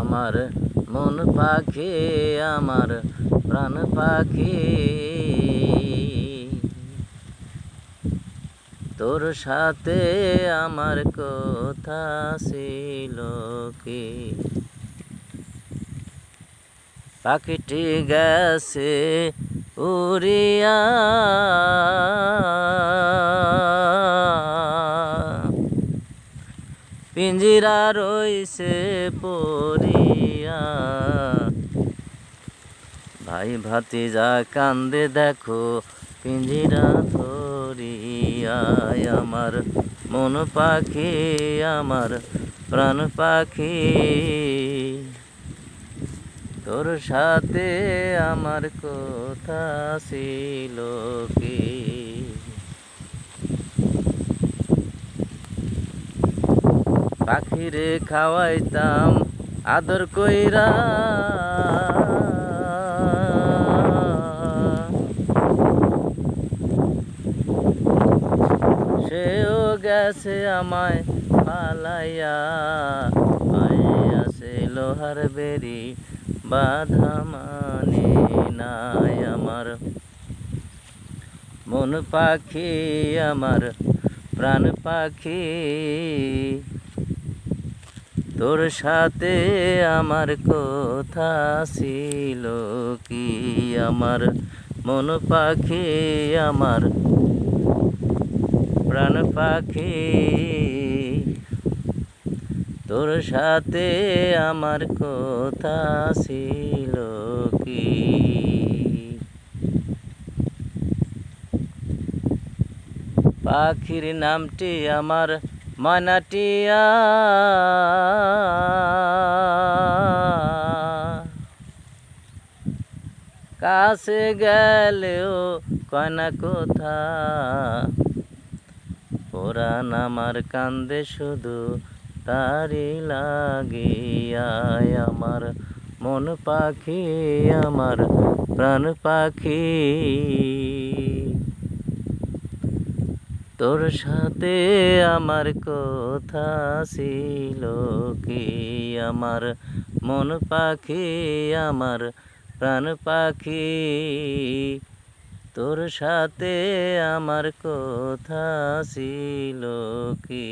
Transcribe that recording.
আমার মন পাখি, আমার প্রাণ পাখি, তোর সাথে আমার কথা ছিল কি? পাখিটি গেছে উড়িয়া, পিঞ্জিরা রইছে পড়িয়া। ভাই ভাতিজা কান্দে দেখো পিঞ্জিরা ধরিয়া। আমার মন পাখি, আমার প্রাণ পাখি, তোর সাথে আমার কথা ছিল কি? পাখিরে খাওয়াইতাম আদর কইরা, সেও গেছে আমায় পালাইয়া। পায়ে আছে লোহার বেরি বাধা মানে নাই। আমার মন পাখি, আমার প্রাণ পাখি, তোর সাথে আমার কথা ছিল কি? আমার মন পাখি, আমার প্রাণ পাখি, তোর সাথে আমার কথা ছিল কি? পাখির নামটি আমার ময়নাটিয়া, কাছে গেলেও কয় না কোথা। পরাণ আমার কান্দে শুধু তারি লাগিয়া। আমার মন পাখি, আমার প্রাণ পাখি, তোর সাথে আমার কথা ছিল কি? আমার মন পাখি, আমার প্রাণ পাখি, তোর সাথে আমার কথা ছিল কি?